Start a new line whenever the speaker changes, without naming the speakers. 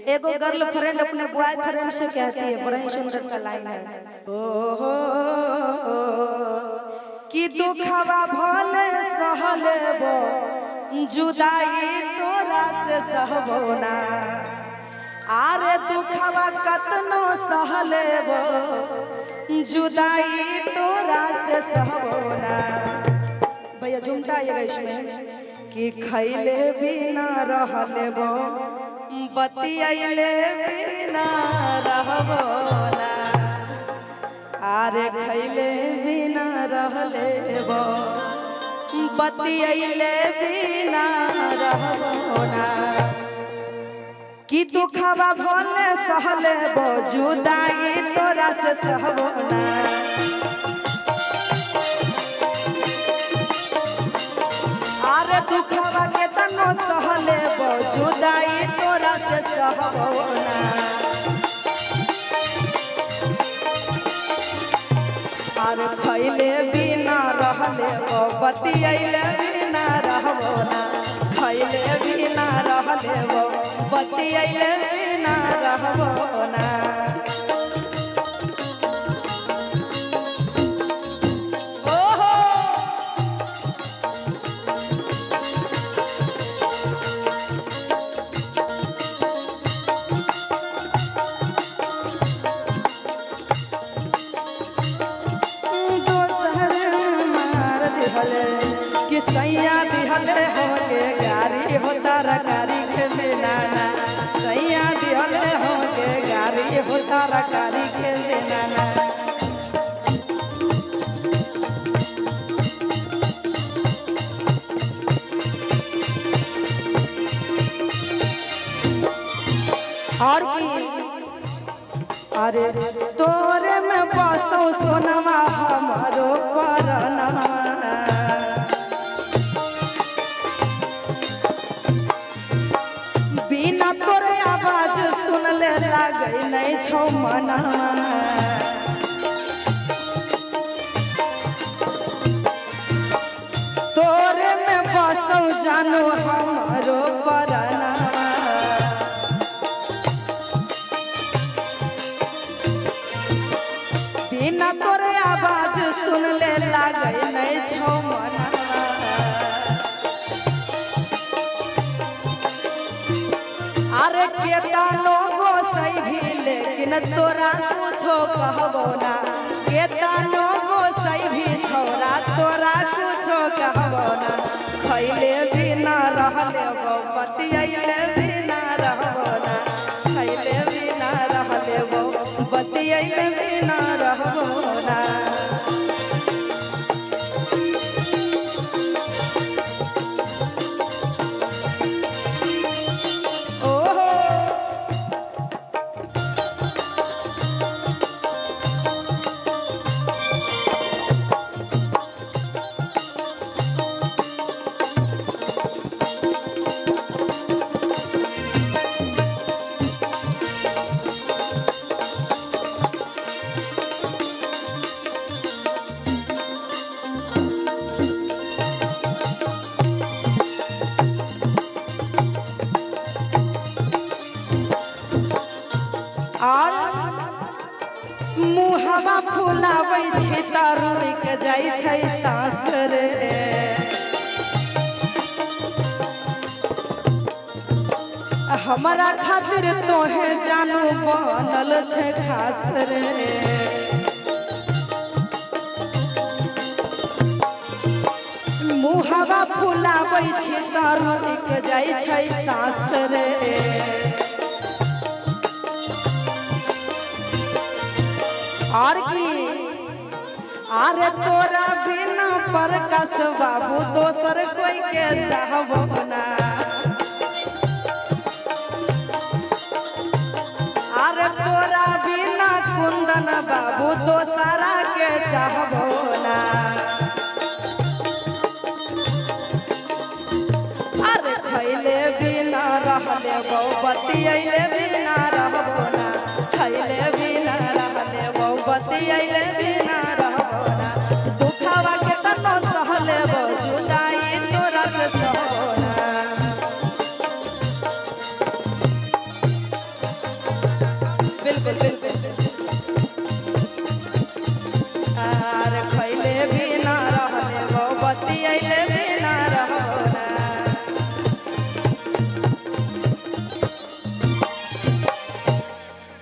एगो गर्लफ्रेंड अपने बॉयफ्रेंड से कहती है, बड़ा ही सुंदर सा लाइन है। ओ कि दुखवा भले सहलेबो जुदाई तोरा से सहबोना, आरे दुखवा कतनो सहलेबो जुदाई तोरा से सहबोना। भैया झुमटा ये इसमें कि खैले बिना रहलेबो बतियाइले बिना रहबो ना, आरे खैले बिना रहलेबो बतियाइले बिना रहबो ना। कि दुखवा भले सहलेबो जुदाई तोरा से सहबो ना, आरे दुखवा के तनो सहलेबो जुदाई तोरा से सहबो ना। आरे खैले बिना रहलेबो बतियाइले बिना रहबो ना, खैले बिना रहलेबो बतियाइले बिना रहबो ना। कि सैया दिहले होके गारी हो तरकारी के देनाना, सैया दिहले होके गारी हो तरकारी के देनाना। और की अरे तोरे में बसो सोनमा हमारो परनमा, बिना तोरे आवाज सुनले लागे नहीं छौ मना। तोरे में बसौ जानो हमारो परना, बिना तोरे आवाज सुनले लागे नहीं छौ मना। अरे केतनो गोसै भी लेकिन तोरा कुछो कहबो ना, केतनो गोसै भी छोरा तोरा कुछो कहबो ना। खैले बिना रहलेबो बतियाइले बिना रहबो ना, खैले बिना रहलेबो बतियाइले बिना रहबो ना। और मुहवा फुलावे छै त रुक जाय छै सांस रे, हमरा खातिर तोहे जानू बनल छै खास रे। मुहवा फुलावे छै त रुक जाय छै सांस रे। और की आरे तोरा बिना प्रकाश बाबू दोसर कोई के चाहबो ना, आरे तोरा बिना कुंदन बाबू दोसरा के चाहबो ना। अरे खैले बिना रहलेबो बतियाइले बिना रहबो ना, खैले बिना रहलेबो बतियाइले बिना रहबो ना। दुखवा के तनो सहलेबो जुदाई तोरा से सहबो ना। बिल्कुल बिल्कुल